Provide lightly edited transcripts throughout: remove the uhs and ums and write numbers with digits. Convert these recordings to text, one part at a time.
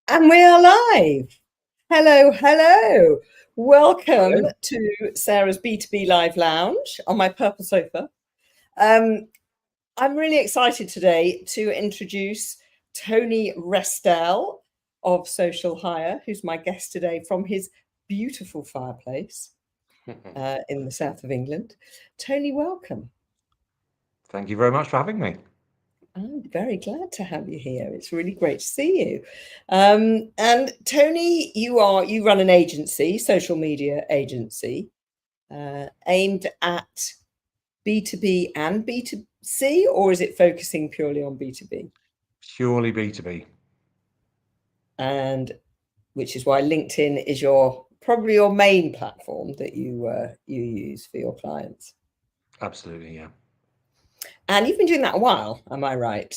And we are live. Hello, hello. Welcome Hello. to Sarah's B2B Live Lounge on my purple sofa. Um, I'm really excited today to introduce Tony Restel of Social Hire, who's my guest today from his beautiful fireplace in the south of England. Tony, welcome. Thank you very much for having me. I'm very glad to have you here. It's really great to see you. And Tony, you run an agency, social media agency, aimed at B2B and B2C, or is it focusing purely on B2B? Purely B2B. And which is why LinkedIn is your probably your main platform that you use for your clients. Absolutely, yeah. And you've been doing that a while, am I right?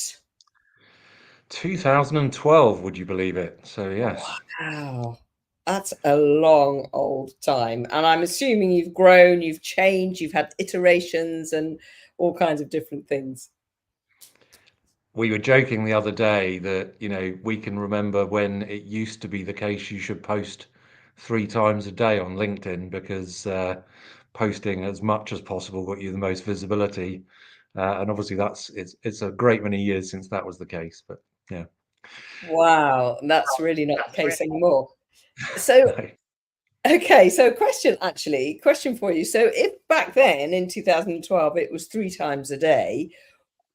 2012, would you believe it? So, yes. Wow. That's a long old time. And I'm assuming you've grown, you've changed, you've had iterations and all kinds of different things. We were joking the other day that, we can remember when it used to be the case you should post 3 times a day on LinkedIn because posting as much as possible got you the most visibility. And obviously it's a great many years since that was the case, but yeah. Wow. That's really not the case anymore. So, No. okay. So, question for you. So, if back then in 2012 it was 3 times a day,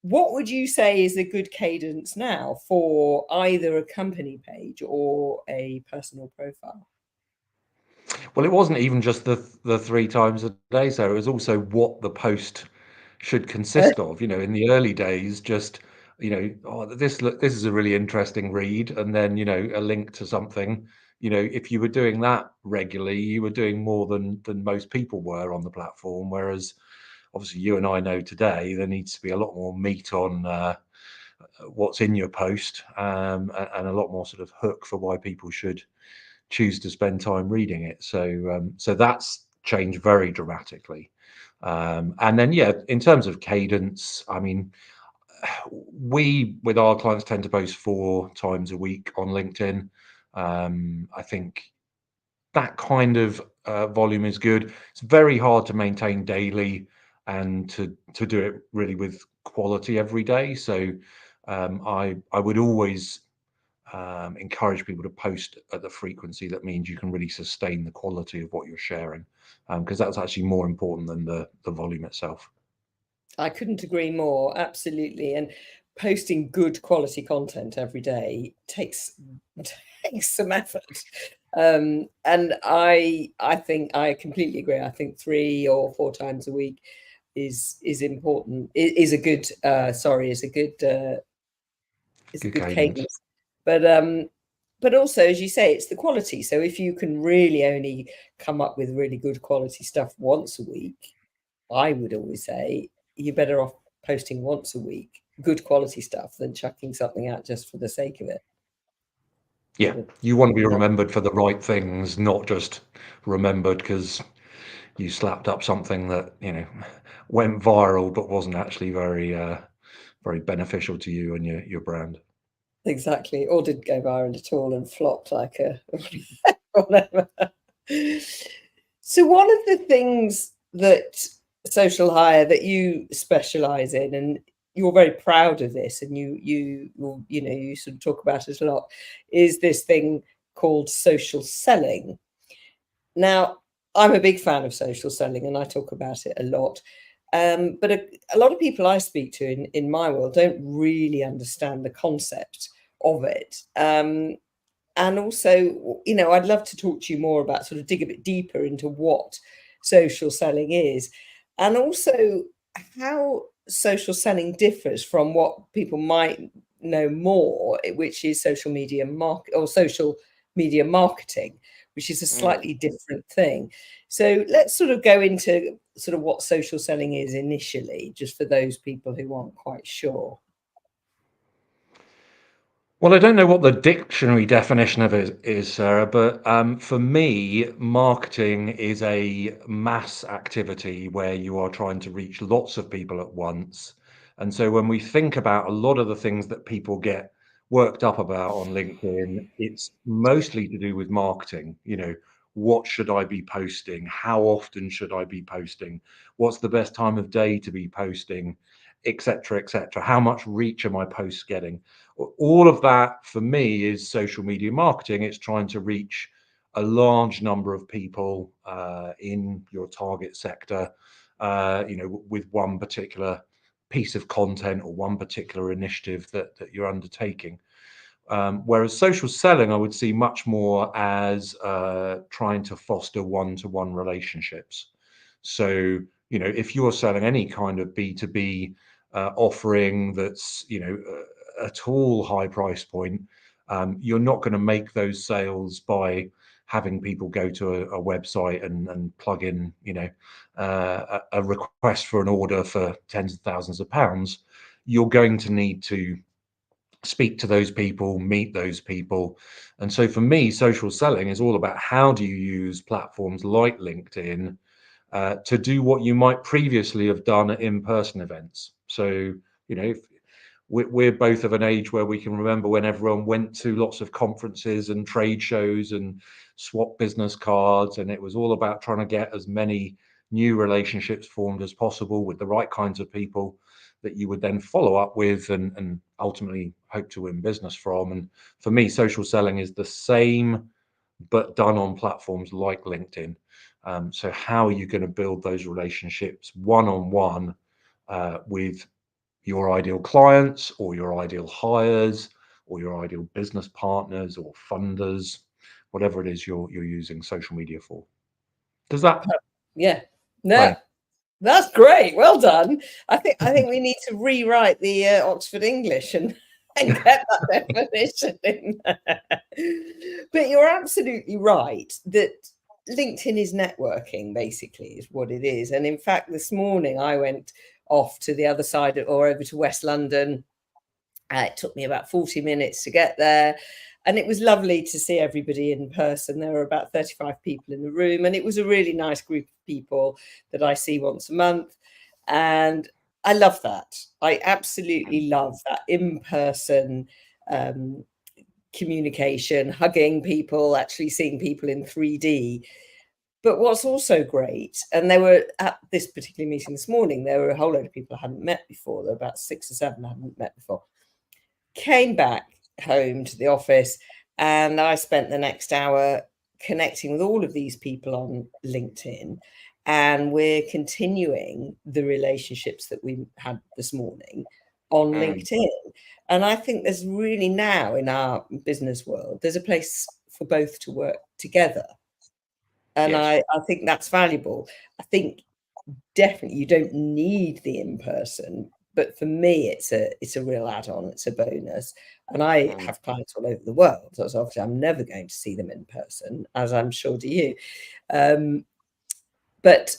what would you say is a good cadence now for either a company page or a personal profile? Well, it wasn't even just the 3 times a day, so it was also what the post should consist of. In the early days, just oh, this is a really interesting read, and then a link to something. If you were doing that regularly, you were doing more than most people were on the platform. Whereas, obviously, you and I know today there needs to be a lot more meat on what's in your post, and a lot more sort of hook for why people should choose to spend time reading it. So that's changed very dramatically. And then, yeah, in terms of cadence, I mean, we with our clients tend to post 4 times a week on LinkedIn. I think that kind of volume is good. It's very hard to maintain daily and to do it really with quality every day. So I would always encourage people to post at the frequency that means you can really sustain the quality of what you're sharing, because that's actually more important than the volume itself. I couldn't agree more. Absolutely. And posting good quality content every day takes some effort. And I think I completely agree. I think 3 or 4 times a week is important. Is a good is a Good good cadence. cadence. But also, as you say, it's the quality. So if you can really only come up with really good quality stuff once a week, I would always say you're better off posting once a week, good quality stuff, than chucking something out just for the sake of it. Yeah, you want to be remembered for the right things, not just remembered because you slapped up something that went viral but wasn't actually very beneficial to you and your brand. Exactly. Or didn't go viral at all and flopped like a whatever. So one of the things that social hire that you specialize in, and you're very proud of this, and you sort of talk about it a lot, is this thing called social selling. Now, I'm a big fan of social selling and I talk about it a lot. But a lot of people I speak to in my world don't really understand the concept of it. And also, I'd love to talk to you more about sort of dig a bit deeper into what social selling is, and also how social selling differs from what people might know more, which is social media marketing, which is a Mm. slightly different thing. So let's sort of go into sort of what social selling is initially, just for those people who aren't quite sure. Well, I don't know what the dictionary definition of it is, Sarah, but for me, marketing is a mass activity where you are trying to reach lots of people at once. And so when we think about a lot of the things that people get worked up about on LinkedIn, it's mostly to do with marketing. What should I be posting? How often should I be posting? What's the best time of day to be posting? Etc. etc. How much reach are my posts getting? All of that for me is social media marketing. It's trying to reach a large number of people in your target sector, with one particular piece of content or one particular initiative that you're undertaking. Whereas social selling, I would see much more as trying to foster one-to-one relationships. So, if you're selling any kind of B2B offering that's, at all high price point, you're not going to make those sales by having people go to a website and plug in, a request for an order for tens of thousands of pounds. You're going to need to speak to those people, meet those people. And so for me, social selling is all about how do you use platforms like LinkedIn to do what you might previously have done at in-person events. So, if we're both of an age where we can remember when everyone went to lots of conferences and trade shows and swap business cards, and it was all about trying to get as many new relationships formed as possible with the right kinds of people that you would then follow up with and ultimately hope to win business from. And for me, social selling is the same, but done on platforms like LinkedIn. So how are you going to build those relationships one-on-one with your ideal clients or your ideal hires or your ideal business partners or funders, whatever it is you're using social media for? Does that Yeah. play? No, that's great. Well done. I think we need to rewrite the Oxford English and get that definition in there. But you're absolutely right that LinkedIn is networking, basically, is what it is. And in fact, this morning I went off to the other side or over to West London. It took me about 40 minutes to get there. And it was lovely to see everybody in person. There were about 35 people in the room, and it was a really nice group of people that I see once a month. And I love that. I absolutely love that in-person communication, hugging people, actually seeing people in 3D. But what's also great, and they were at this particular meeting this morning, there were a whole load of people I hadn't met before. There were about 6 or 7 I hadn't met before. Came back home to the office, and I spent the next hour connecting with all of these people on LinkedIn. And we're continuing the relationships that we had this morning on LinkedIn. And I think there's really now in our business world, there's a place for both to work together. And Yes. I think that's valuable. I think definitely you don't need the in-person, but for me it's a real add-on, it's a bonus. And I have clients all over the world, so obviously I'm never going to see them in person, as I'm sure do you. But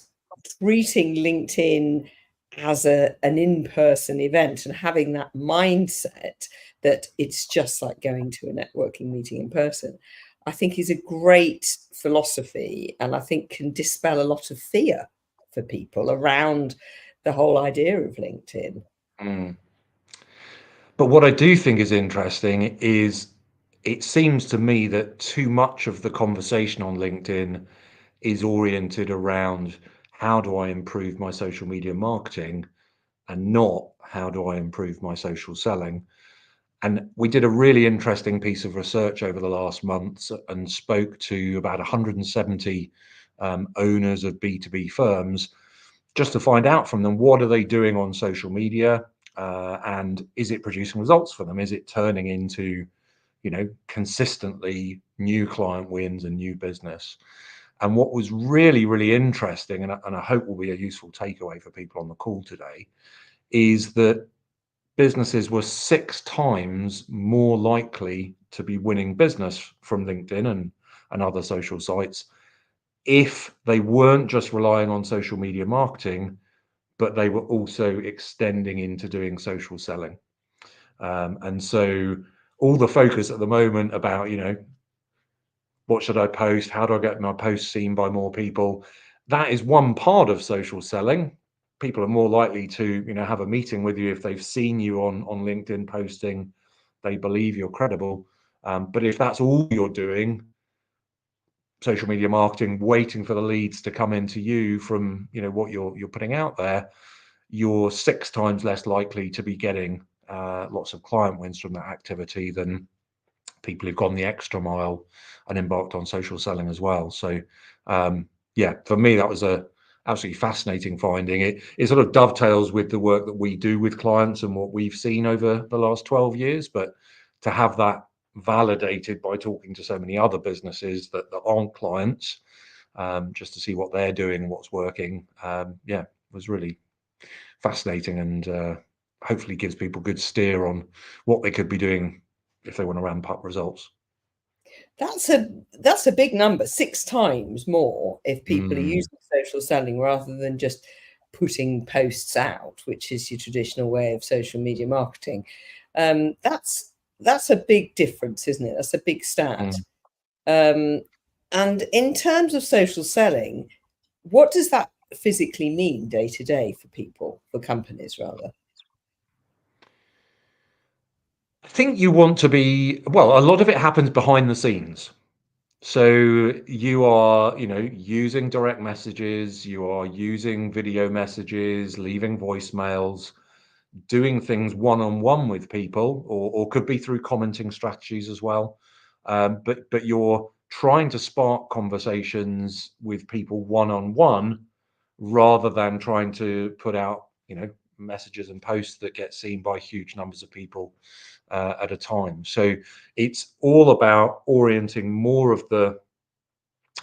treating LinkedIn as an in-person event and having that mindset that it's just like going to a networking meeting in person, I think is a great philosophy, and I think can dispel a lot of fear for people around the whole idea of LinkedIn. Mm. But what I do think is interesting is it seems to me that too much of the conversation on LinkedIn is oriented around how do I improve my social media marketing and not how do I improve my social selling. And we did a really interesting piece of research over the last months and spoke to about 170 owners of B2B firms just to find out from them, what are they doing on social media, and is it producing results for them? Is it turning into, consistently new client wins and new business? And what was really, really interesting, and I hope will be a useful takeaway for people on the call today, is that businesses were 6 times more likely to be winning business from LinkedIn and other social sites if they weren't just relying on social media marketing, but they were also extending into doing social selling. And so all the focus at the moment about, what should I post? How do I get my posts seen by more people? That is one part of social selling. People are more likely to, have a meeting with you if they've seen you on LinkedIn posting they believe you're credible. But if that's all you're doing, social media marketing, waiting for the leads to come into you from, you know, what you're putting out there, you're 6 times less likely to be getting lots of client wins from that activity than people who've gone the extra mile and embarked on social selling as well. So yeah, for me, that was a absolutely fascinating finding. It sort of dovetails with the work that we do with clients and what we've seen over the last 12 years. But to have that validated by talking to so many other businesses that aren't clients, just to see what they're doing and what's working, yeah, was really fascinating, and hopefully gives people good steer on what they could be doing if they want to ramp up results. That's a big number, 6 times more if people are using social selling rather than just putting posts out, which is your traditional way of social media marketing. That's a big difference, isn't it? That's a big stat. And in terms of social selling, what does that physically mean day to day for people, for companies rather? I think you want to be, well, a lot of it happens behind the scenes. So you are, you know, using direct messages, you are using video messages, leaving voicemails, doing things one-on-one with people, or could be through commenting strategies as well. But you're trying to spark conversations with people one-on-one rather than trying to put out, you know, messages and posts that get seen by huge numbers of people at a time. So it's all about orienting more of the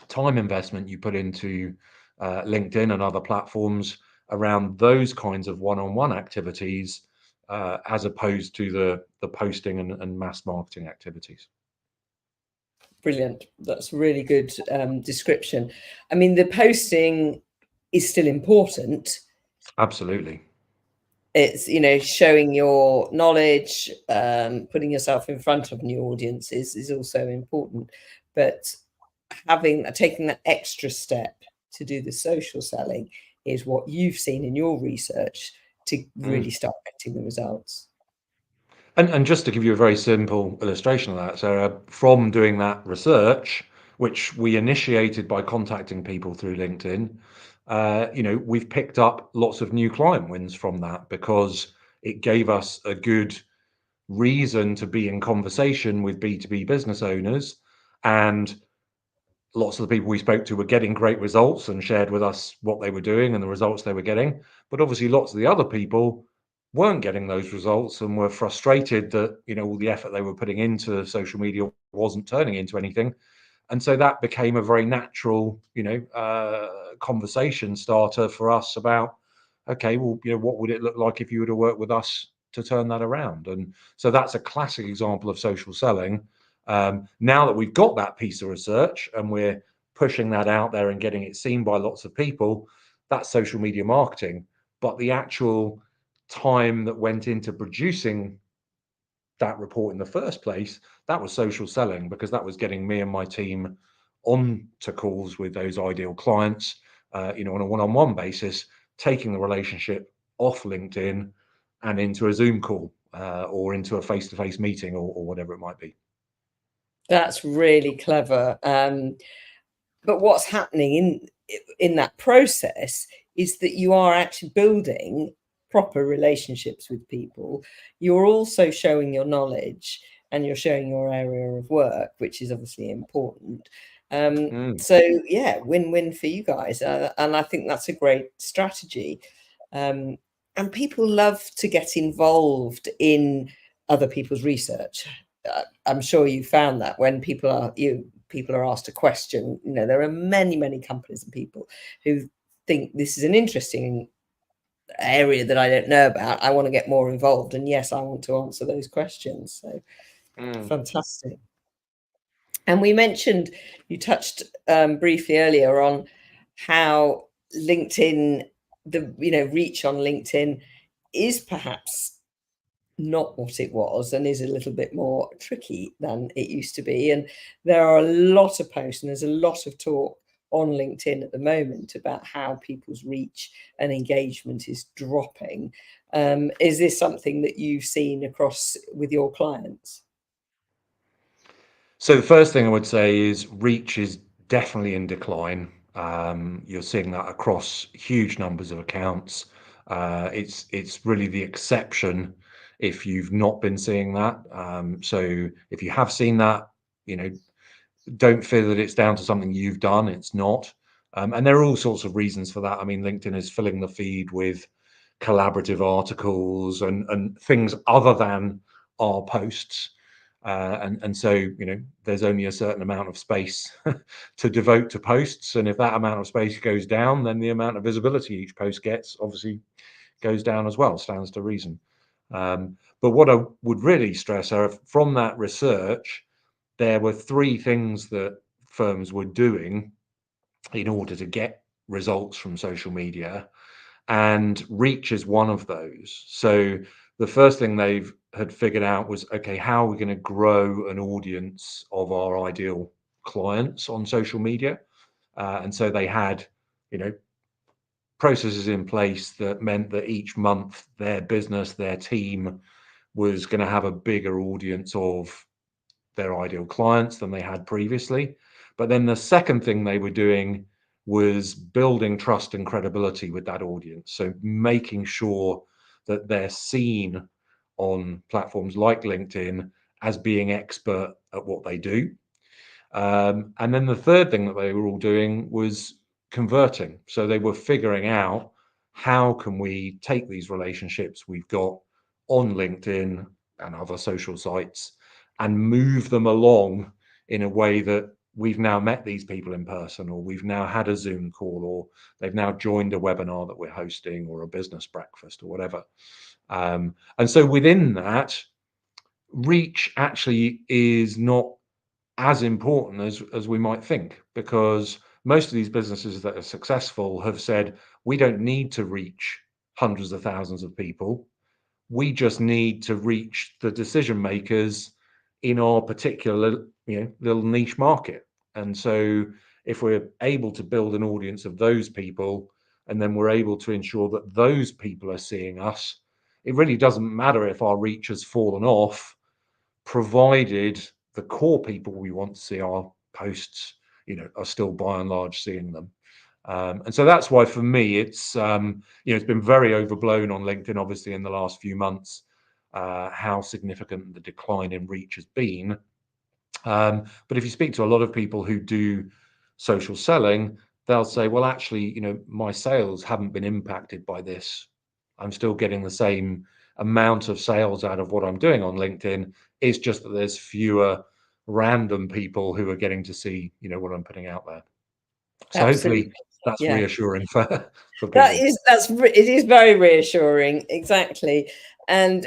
time investment you put into LinkedIn and other platforms around those kinds of one-on-one activities, as opposed to the posting and mass marketing activities. Brilliant. That's really good description. I mean, the posting is still important. Absolutely. It's, you know, showing your knowledge, putting yourself in front of new audiences is also important. But taking that extra step to do the social selling is what you've seen in your research to Mm. really start getting the results. And just to give you a very simple illustration of that, Sarah, from doing that research, which we initiated by contacting people through LinkedIn, you know, we've picked up lots of new client wins from that because it gave us a good reason to be in conversation with B2B business owners. And lots of the people we spoke to were getting great results and shared with us what they were doing and the results they were getting. But obviously, lots of the other people weren't getting those results and were frustrated that, you know, all the effort they were putting into social media wasn't turning into anything. And so that became a very natural, you know, conversation starter for us about, okay, well, you know, what would it look like if you were to work with us to turn that around? And so that's a classic example of social selling. Now that we've got that piece of research and we're pushing that out there and getting it seen by lots of people, that's social media marketing. But the actual time that went into producing that report in the first place, that was social selling, because that was getting me and my team on to calls with those ideal clients, you know, on a one-on-one basis, taking the relationship off LinkedIn and into a Zoom call, or into a face-to-face meeting, or whatever it might be. That's really clever. But what's happening in that process is that you are actually building proper relationships with people. You're also showing your knowledge and you're showing your area of work, which is obviously important. Mm, So yeah, win-win for you guys, and I think that's a great strategy. And people love to get involved in other people's research. I'm sure you found that when people are asked a question, you know, there are many companies and people who think this is an interesting area that I don't know about. I want to get more involved, and yes, I want to answer those questions. So mm, fantastic. And you touched briefly earlier on how LinkedIn, the reach on LinkedIn is perhaps not what it was and is a little bit more tricky than it used to be. And there are a lot of posts and there's a lot of talk on LinkedIn at the moment about how people's reach and engagement is dropping. Is this something that you've seen across with your clients? So the first thing I would say is reach is definitely in decline. You're seeing that across huge numbers of accounts. It's really the exception if you've not been seeing that. So if you have seen that, you know, don't feel that it's down to something you've done. It's not. And there are all sorts of reasons for that. I mean, LinkedIn is filling the feed with collaborative articles and things other than our posts. And so, you know, there's only a certain amount of space to devote to posts. And if that amount of space goes down, then the amount of visibility each post gets obviously goes down as well, stands to reason. But what I would really stress are from that research, there were three things that firms were doing in order to get results from social media, and reach is one of those. So the first thing they've had figured out was, okay, how are we going to grow an audience of our ideal clients on social media? And so they had, you know, processes in place that meant that each month their business, their team was going to have a bigger audience of their ideal clients than they had previously. But then the second thing they were doing was building trust and credibility with that audience. So making sure that they're seen on platforms like LinkedIn as being expert at what they do. And then the third thing that they were all doing was converting. So they were figuring out, how can we take these relationships we've got on LinkedIn and other social sites and move them along in a way that we've now met these people in person, or we've now had a Zoom call, or they've now joined a webinar that we're hosting, or a business breakfast, or whatever. And so within that, reach actually is not as important as we might think, because most of these businesses that are successful have said, we don't need to reach hundreds of thousands of people. We just need to reach the decision makers in our particular, you know, little niche market. And so if we're able to build an audience of those people, and then we're able to ensure that those people are seeing us, it really doesn't matter if our reach has fallen off, provided the core people we want to see our posts, you know, are still by and large seeing them. And so that's why for me, it's, you know, it's been very overblown on LinkedIn, obviously, in the last few months, how significant the decline in reach has been. But if you speak to a lot of people who do social selling, they'll say, well, actually, you know, my sales haven't been impacted by this. I'm still getting the same amount of sales out of what I'm doing on LinkedIn. It's just that there's fewer random people who are getting to see, you know, what I'm putting out there. So Absolutely. hopefully that's Yeah. reassuring for people. It is very reassuring, exactly. And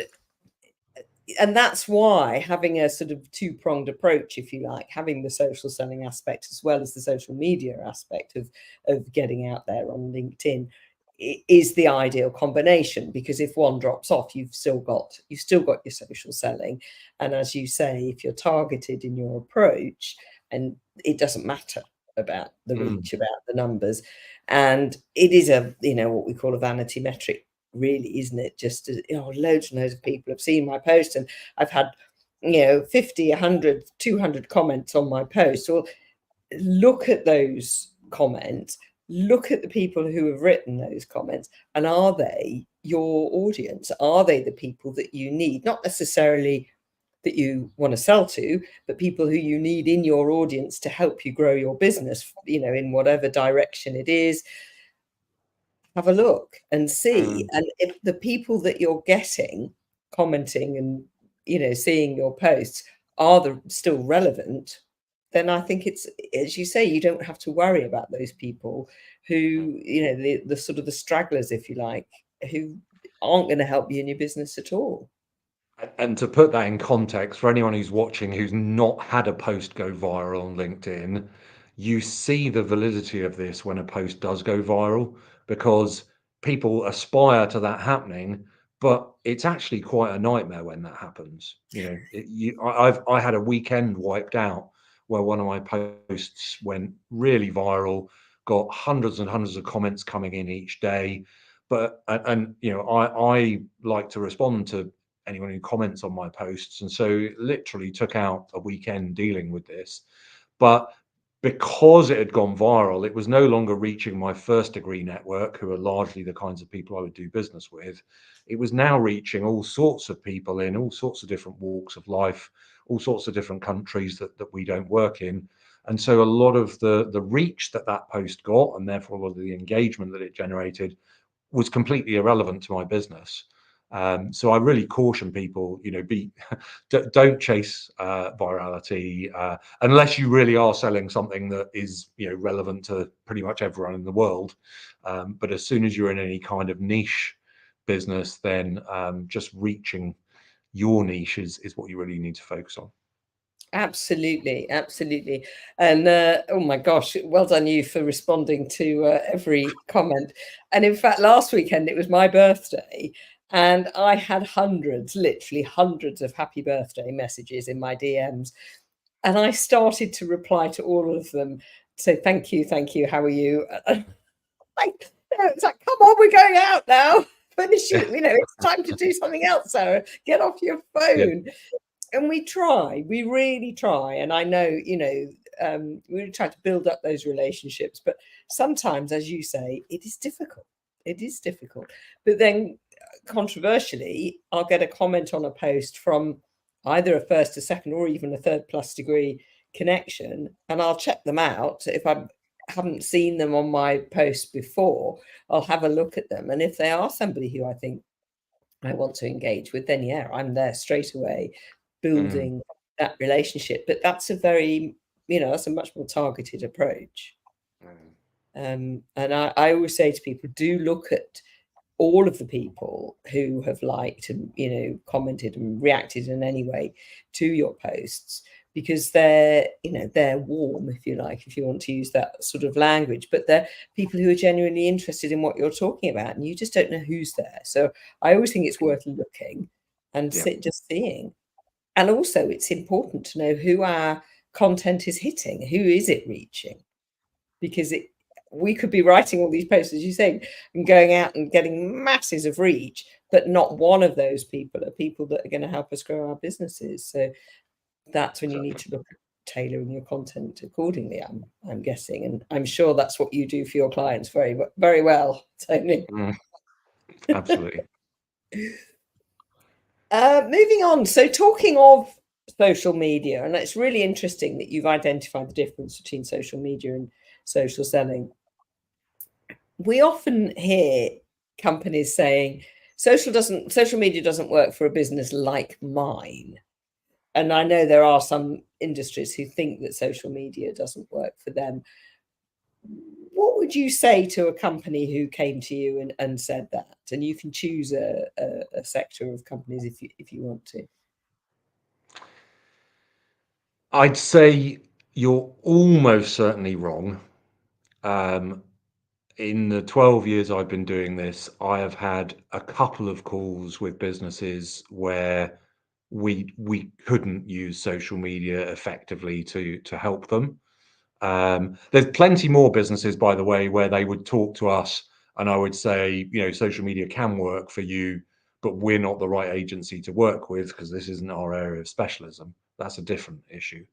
that's why having a sort of two-pronged approach, if you like, having the social selling aspect as well as the social media aspect of getting out there on LinkedIn is the ideal combination, because if one drops off, you've still got your social selling. And as you say, if you're targeted in your approach, and it doesn't matter about the Mm, reach, about the numbers, and it is a, you know, what we call a vanity metric, really, isn't it? Just, you know, loads and loads of people have seen my post, and I've had, you know, 50, 100, 200 comments on my post. Well, look at those comments, look at the people who have written those comments, and are they your audience? Are they the people that you need? Not necessarily that you want to sell to, but people who you need in your audience to help you grow your business, you know, in whatever direction it is. Have a look and see. mm. And if the people that you're getting commenting and, you know, seeing your posts are still relevant, then I think it's, as you say, you don't have to worry about those people who, you know, the sort of the stragglers, if you like, who aren't going to help you in your business at all. And to put that in context for anyone who's watching who's not had a post go viral on LinkedIn, you see the validity of this when a post does go viral, because people aspire to that happening, but it's actually quite a nightmare when that happens. You know, I had a weekend wiped out where one of my posts went really viral, got hundreds and hundreds of comments coming in each day. But you know, I like to respond to anyone who comments on my posts, and so literally took out a weekend dealing with this. But because it had gone viral, it was no longer reaching my first degree network, who are largely the kinds of people I would do business with. It was now reaching all sorts of people in all sorts of different walks of life, all sorts of different countries that we don't work in. And so a lot of the reach that that post got, and therefore a lot of the engagement that it generated, was completely irrelevant to my business. So I really caution people, you know, don't chase virality unless you really are selling something that is, you know, relevant to pretty much everyone in the world. But as soon as you're in any kind of niche business, then just reaching your niche is what you really need to focus on. Absolutely, absolutely. And oh my gosh, well done you for responding to every comment. And in fact, last weekend it was my birthday, and I had hundreds, literally hundreds of happy birthday messages in my DMs. And I started to reply to all of them. So thank you, how are you? Like, it's like, come on, we're going out now. Finish it, you know, it's time to do something else, Sarah. Get off your Yeah. phone. And we really try. And I know, you know, we really try to build up those relationships. But sometimes, as you say, it is difficult. It is difficult. But then, controversially, I'll get a comment on a post from either a first, a second, or even a third plus degree connection, and I'll check them out. If I haven't seen them on my post before, I'll have a look at them. And if they are somebody who I think I want to engage with, then yeah, I'm there straight away Mm, building that relationship. But that's a very, you know, that's a much more targeted approach. mm, And I always say to people, do look at all of the people who have liked and, you know, commented and reacted in any way to your posts, because they're, you know, they're warm, if you like, if you want to use that sort of language, but they're people who are genuinely interested in what you're talking about, and you just don't know who's there. So I always think it's worth looking and yeah. just seeing. And also it's important to know who our content is hitting, who is it reaching, because we could be writing all these posts, as you say, and going out and getting masses of reach, but not one of those people are people that are going to help us grow our businesses. So that's when you need Exactly. to look at tailoring your content accordingly. I'm guessing, and I'm sure that's what you do for your clients very well, Tony. Mm, absolutely. Moving on. So talking of social media, and it's really interesting that you've identified the difference between social media and social selling. We often hear companies saying social media doesn't work for a business like mine. And I know there are some industries who think that social media doesn't work for them. What would you say to a company who came to you and said that? And you can choose a sector of companies if you want to. I'd say you're almost certainly wrong. Um, in the 12 years I've been doing this, I have had a couple of calls with businesses where we couldn't use social media effectively to help them. There's plenty more businesses, by the way, where they would talk to us and I would say, you know, social media can work for you, but we're not the right agency to work with because this isn't our area of specialism. That's a different issue.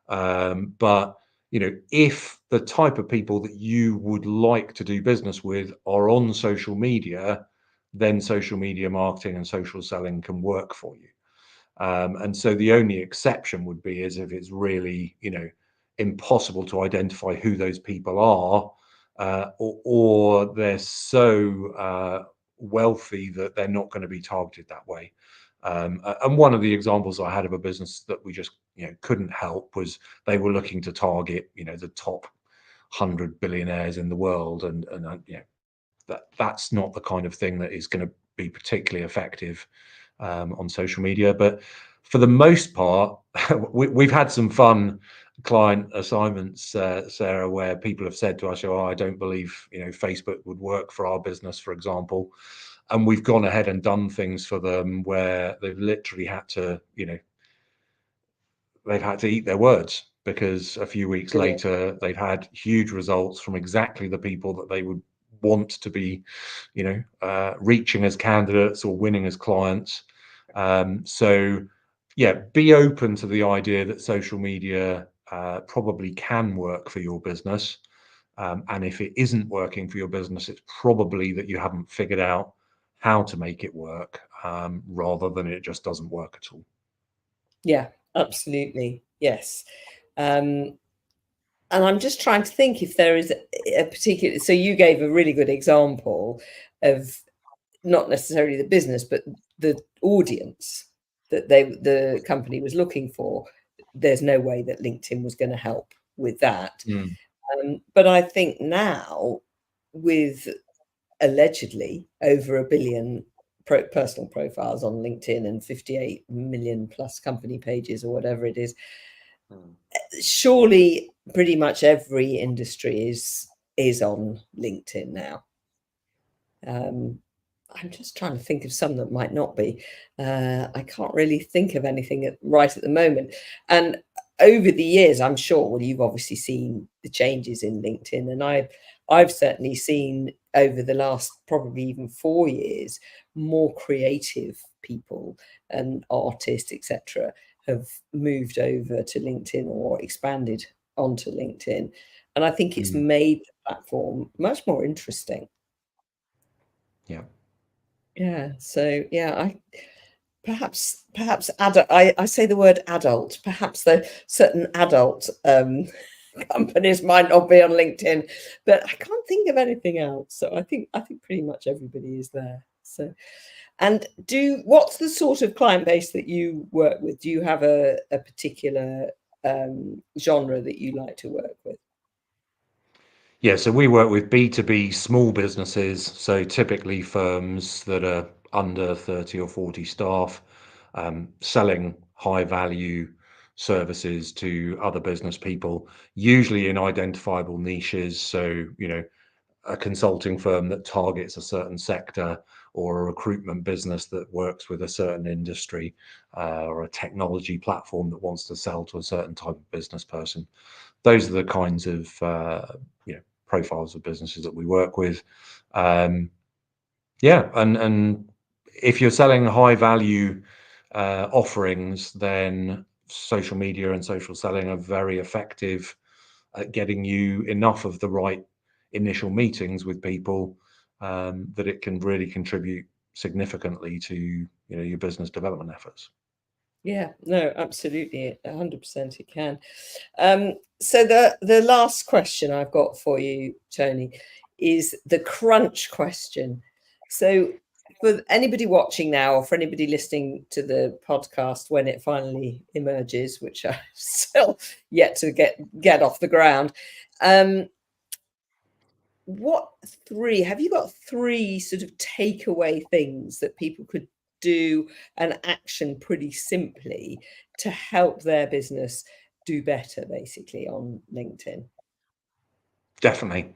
But you know, if the type of people that you would like to do business with are on social media, then social media marketing and social selling can work for you. And so the only exception would be is if it's really, you know, impossible to identify who those people are, or they're so wealthy that they're not going to be targeted that way. And one of the examples I had of a business that we just, you know, couldn't help was they were looking to target, you know, the top 100 billionaires in the world, and you know, that's not the kind of thing that is going to be particularly effective on social media. But for the most part, we've had some fun client assignments, Sarah, where people have said to us, "Oh, I don't believe, you know, Facebook would work for our business," for example, and we've gone ahead and done things for them where they've literally had to, you know, they've had to eat their words, because a few weeks Brilliant. later they've had huge results from exactly the people that they would want to be, reaching as candidates or winning as clients. So yeah, be open to the idea that social media probably can work for your business. And if it isn't working for your business, it's probably that you haven't figured out how to make it work, rather than it just doesn't work at all. Yeah, absolutely. Yes. And I'm just trying to think if there is a particular, so you gave a really good example of not necessarily the business, but the audience that the company was looking for. There's no way that LinkedIn was going to help with that. Mm, But I think now, with allegedly over a billion personal profiles on LinkedIn and 58 million plus company pages or whatever it is, mm. surely pretty much every industry is on LinkedIn now. I'm just trying to think of some that might not be. I can't really think of anything right at the moment. And over the years, I'm sure, well, you've obviously seen the changes in LinkedIn, and I've certainly seen over the last probably even 4 years, more creative people and artists, etc., have moved over to LinkedIn or expanded onto LinkedIn. And I think it's Mm, made the platform much more interesting. yeah. Yeah, so yeah, perhaps adult. I say the word adult. Perhaps the certain adult companies might not be on LinkedIn, but I can't think of anything else. So I think pretty much everybody is there. So, and what's the sort of client base that you work with? Do you have a particular genre that you like to work with? Yeah, so we work with B2B small businesses, so typically firms that are under 30 or 40 staff, selling high value services to other business people, usually in identifiable niches. So, a consulting firm that targets a certain sector, or a recruitment business that works with a certain industry, or a technology platform that wants to sell to a certain type of business person. Those are the kinds of profiles of businesses that we work with. Um, yeah, and if you're selling high value offerings, then social media and social selling are very effective at getting you enough of the right initial meetings with people, that it can really contribute significantly to your business development efforts. Yeah, no, absolutely, 100% it can. So the last question I've got for you, Tony, is the crunch question. So for anybody watching now, or for anybody listening to the podcast when it finally emerges, which I still yet to get off the ground, what three have you got? Three sort of takeaway things that people could do and action pretty simply to help their business do better, basically, on LinkedIn? Definitely.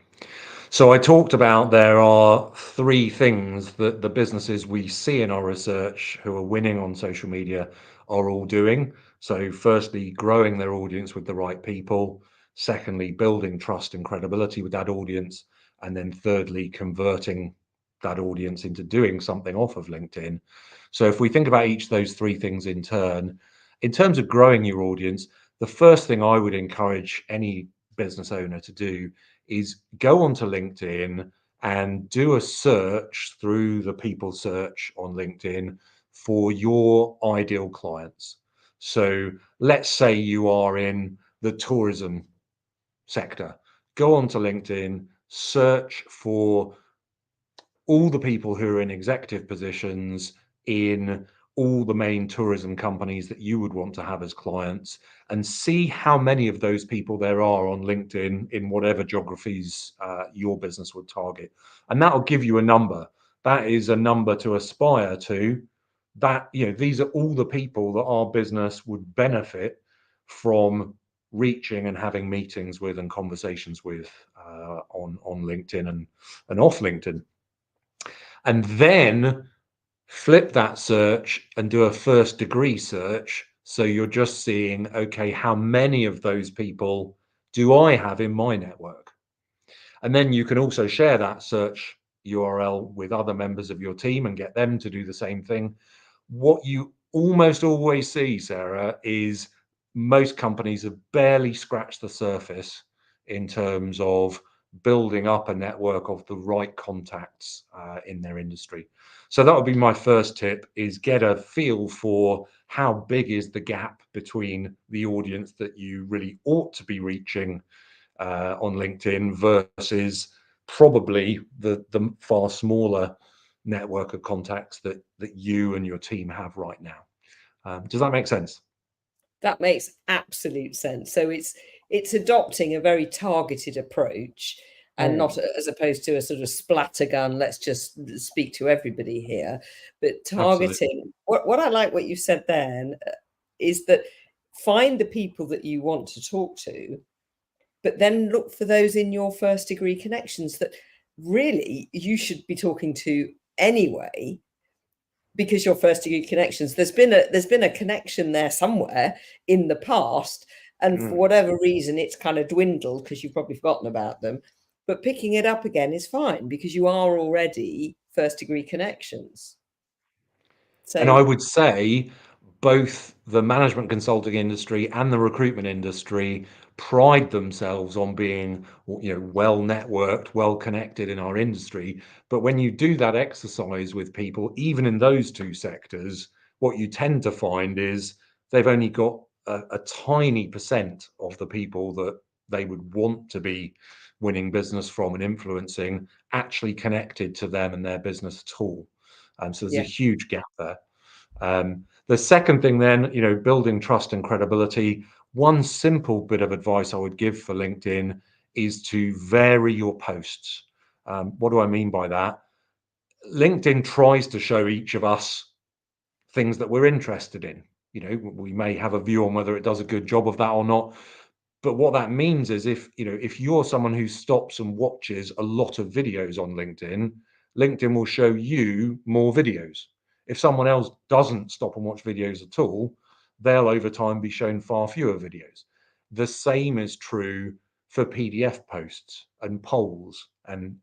So I talked about there are three things that the businesses we see in our research who are winning on social media are all doing. So firstly, growing their audience with the right people. Secondly, building trust and credibility with that audience. And then thirdly, converting that audience into doing something off of LinkedIn. So if we think about each of those three things in turn, in terms of growing your audience, the first thing I would encourage any business owner to do is go onto LinkedIn and do a search through the people search on LinkedIn for your ideal clients. So let's say you are in the tourism sector. Go onto LinkedIn, search for all the people who are in executive positions in all the main tourism companies that you would want to have as clients, and see how many of those people there are on LinkedIn in whatever geographies your business would target. And that'll give you a number. That is a number to aspire to. That, these are all the people that our business would benefit from reaching and having meetings with and conversations with, on LinkedIn and off LinkedIn. And then flip that search and do a first degree search So you're just seeing, okay, how many of those people do I have in my network? And then you can also share that search URL with other members of your team and get them to do the same thing. What you almost always see, Sarah, is most companies have barely scratched the surface in terms of building up a network of the right contacts in their industry. So that would be my first tip, is get a feel for how big is the gap between the audience that you really ought to be reaching on LinkedIn versus probably the far smaller network of contacts that you and your team have right now. Does that make sense? That makes absolute sense. So it's adopting a very targeted approach, and not as opposed to a sort of splattergun, let's just speak to everybody here, but Absolutely. targeting. What I like what you said then is that find the people that you want to talk to, but then look for those in your first degree connections that really you should be talking to anyway, because your first degree connections, there's been a connection there somewhere in the past, and for Mm. whatever reason it's kind of dwindled because you've probably forgotten about them, but picking it up again is fine because you are already first degree connections. And I So would say both the management consulting industry and the recruitment industry pride themselves on being, well networked, well connected in our industry. But when you do that exercise with people, even in those two sectors, what you tend to find is they've only got a tiny percent of the people that they would want to be winning business from and influencing actually connected to them and their business at all. So there's a yeah, huge gap there. The second thing then, building trust and credibility. One simple bit of advice I would give for LinkedIn is to vary your posts. What do I mean by that? LinkedIn tries to show each of us things that we're interested in. We may have a view on whether it does a good job of that or not. But what that means is if you're someone who stops and watches a lot of videos on LinkedIn, LinkedIn will show you more videos. If someone else doesn't stop and watch videos at all, they'll over time be shown far fewer videos. The same is true for PDF posts and polls and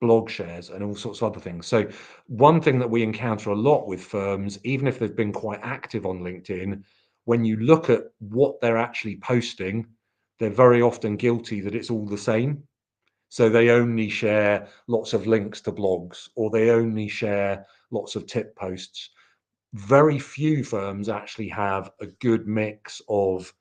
blog shares and all sorts of other things. So one thing that we encounter a lot with firms, even if they've been quite active on LinkedIn, when you look at what they're actually posting, they're very often guilty that it's all the same. So they only share lots of links to blogs, or they only share lots of tip posts. Very few firms actually have a good mix of,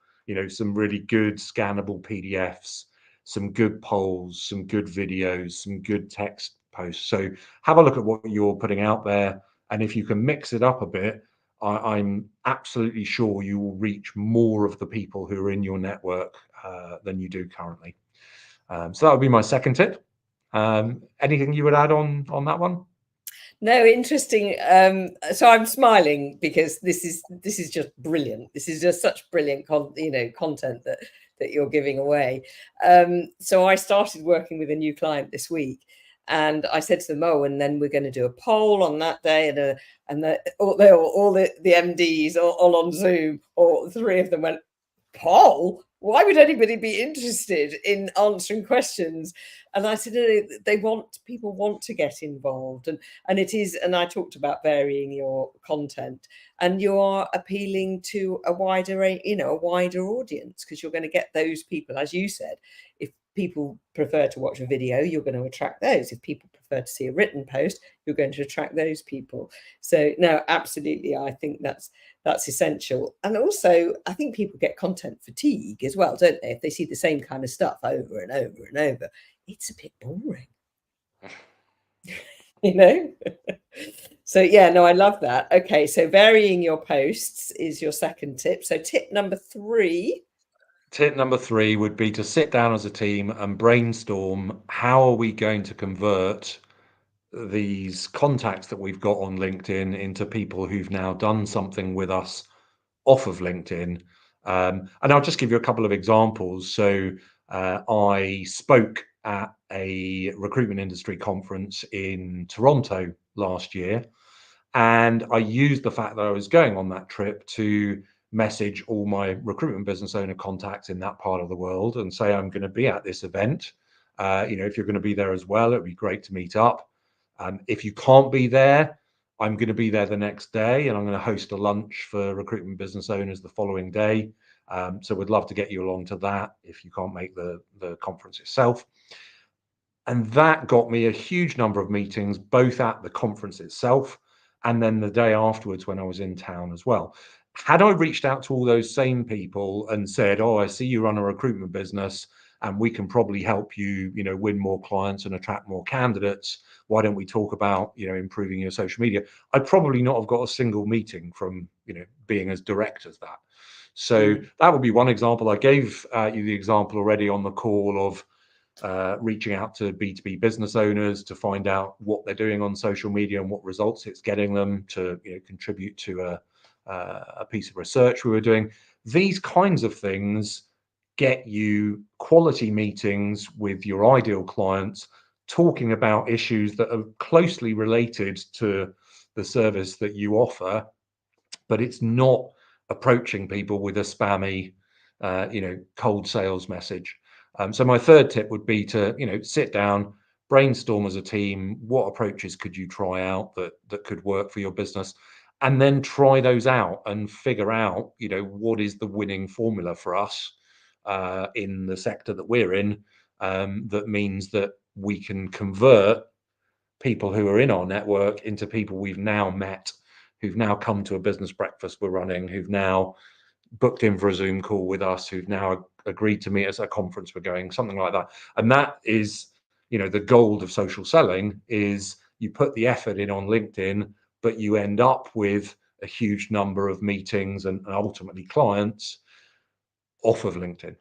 some really good scannable PDFs, some good polls, some good videos, some good text posts. So have a look at what you're putting out there. And if you can mix it up a bit, I'm absolutely sure you will reach more of the people who are in your network than you do currently. So that would be my second tip. Anything you would add on that one? no, interesting. So I'm smiling because this is just brilliant. This is just such brilliant content that you're giving away. So I started working with a new client this week, and I said to them, "Oh, and then we're going to do a poll on that day, all the MDs all on Zoom, or three of them went, poll? Why would anybody be interested in answering questions?" And I said, "No, people want to get involved, and it is." And I talked about varying your content, and you are appealing to a wider audience, because you're going to get those people, as you said. If people prefer to watch a video, you're going to attract those. If people prefer to see a written post, you're going to attract those people. So no, absolutely, I think that's essential. And also, I think people get content fatigue as well, don't they? If they see the same kind of stuff over and over and over, it's a bit boring, you know? So, yeah, no, I love that. Okay, so varying your posts is your second tip. So, tip number 3. Tip number 3 would be to sit down as a team and brainstorm, how are we going to convert these contacts that we've got on LinkedIn into people who've now done something with us off of LinkedIn. And I'll just give you a couple of examples. So I spoke at a recruitment industry conference in Toronto last year, and I used the fact that I was going on that trip to message all my recruitment business owner contacts in that part of the world and say, I'm going to be at this event. If you're going to be there as well, it'd be great to meet up. If you can't be there, I'm going to be there the next day, and I'm going to host a lunch for recruitment business owners the following day. So we'd love to get you along to that if you can't make the conference itself. And that got me a huge number of meetings, both at the conference itself and then the day afterwards when I was in town as well. Had I reached out to all those same people and said, oh, I see you run a recruitment business and we can probably help you, win more clients and attract more candidates. Why don't we talk about, improving your social media? I'd probably not have got a single meeting from, being as direct as that. So that would be one example. I gave you the example already on the call of reaching out to B2B business owners to find out what they're doing on social media and what results it's getting them to contribute to a piece of research we were doing. These kinds of things get you quality meetings with your ideal clients, talking about issues that are closely related to the service that you offer, but it's not approaching people with a spammy, cold sales message. So my third tip would be to, sit down, brainstorm as a team. What approaches could you try out that could work for your business? And then try those out and figure out, what is the winning formula for us in the sector that we're in. That means that we can convert people who are in our network into people we've now met, who've now come to a business breakfast we're running, who've now booked in for a Zoom call with us, who've now agreed to meet us at a conference we're going, something like that. And that is, the gold of social selling is you put the effort in on LinkedIn, but you end up with a huge number of meetings and ultimately clients off of LinkedIn.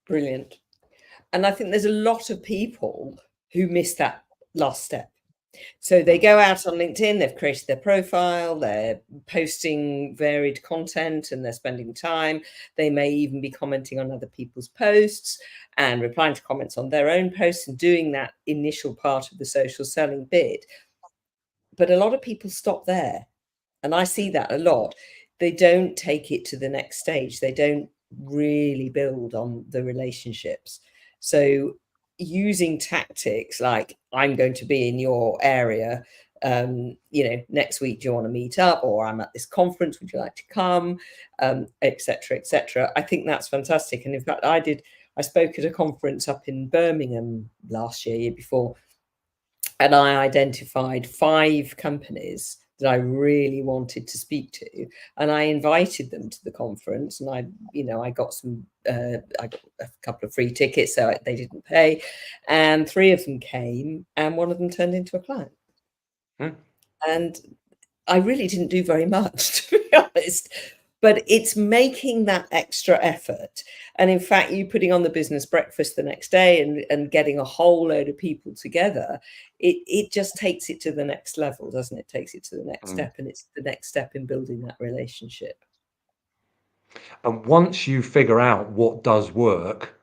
Brilliant. And I think there's a lot of people who miss that last step. So they go out on LinkedIn, they've created their profile, they're posting varied content and they're spending time. They may even be commenting on other people's posts and replying to comments on their own posts and doing that initial part of the social selling bit. But a lot of people stop there. And I see that a lot. They don't take it to the next stage. They don't really build on the relationships. So using tactics like, I'm going to be in your area, next week, do you want to meet up? Or I'm at this conference, would you like to come? Etc., etc. I think that's fantastic. And in fact, I spoke at a conference up in Birmingham last year before, and I identified 5 companies that I really wanted to speak to, and I invited them to the conference. And I got I got a couple of free tickets, so they didn't pay, and 3 of them came, and 1 of them turned into a client. And I really didn't do very much, to be honest. But it's making that extra effort. And in fact, you putting on the business breakfast the next day and getting a whole load of people together, it just takes it to the next level, doesn't it? Takes it to the next step, and it's the next step in building that relationship. And once you figure out what does work,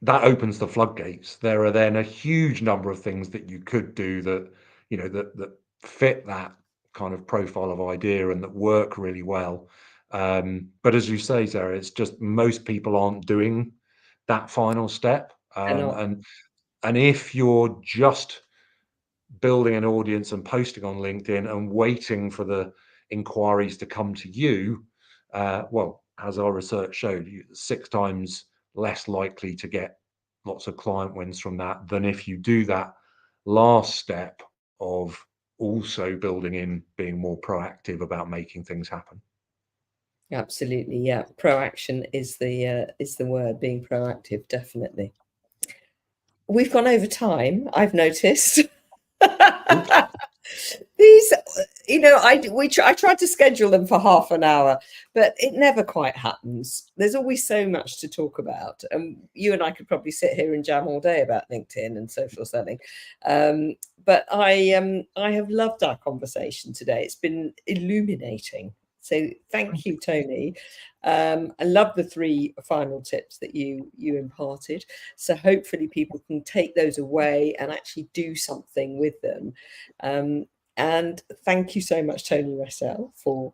that opens the floodgates. There are then a huge number of things that you could do that, that fit that kind of profile of idea and that work really well. But as you say, Sarah, it's just most people aren't doing that final step. And if you're just building an audience and posting on LinkedIn and waiting for the inquiries to come to you, well, as our research showed, you're 6 times less likely to get lots of client wins from that than if you do that last step of also building in being more proactive about making things happen. Absolutely, yeah. Proaction is the word. Being proactive, definitely. We've gone over time, I've noticed. These, I tried to schedule them for half an hour, but it never quite happens. There's always so much to talk about, and you and I could probably sit here and jam all day about LinkedIn and social selling. But I have loved our conversation today. It's been illuminating. So thank you, Tony. I love the 3 final tips that you imparted. So hopefully people can take those away and actually do something with them. And thank you so much, Tony Russell, for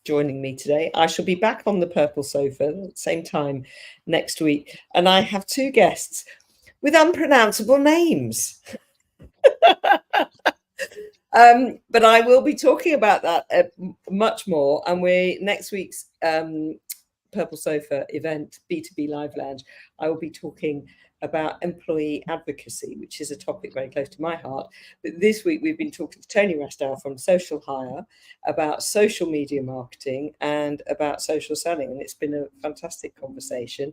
joining me today. I shall be back on the purple sofa at the same time next week, and I have two guests with unpronounceable names. But I will be talking about that much more. And next week's Purple Sofa event, B2B Live Lounge, I will be talking about employee advocacy, which is a topic very close to my heart. But this week we've been talking to Tony Rastow from Social Hire about social media marketing and about social selling, and it's been a fantastic conversation.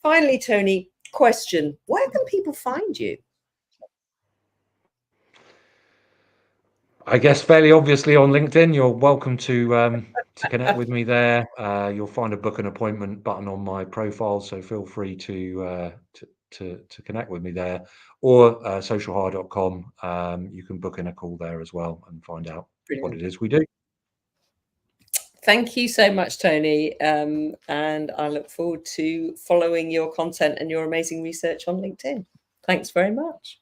Finally, Tony, question: where can people find you? I guess fairly obviously on LinkedIn. You're welcome to connect with me there. You'll find a book an appointment button on my profile, so feel free to connect with me there, or socialhire.com. You can book in a call there as well and find out what it is we do. Thank you so much, Tony. And I look forward to following your content and your amazing research on LinkedIn. Thanks very much.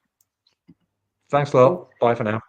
Thanks a lot. Bye for now.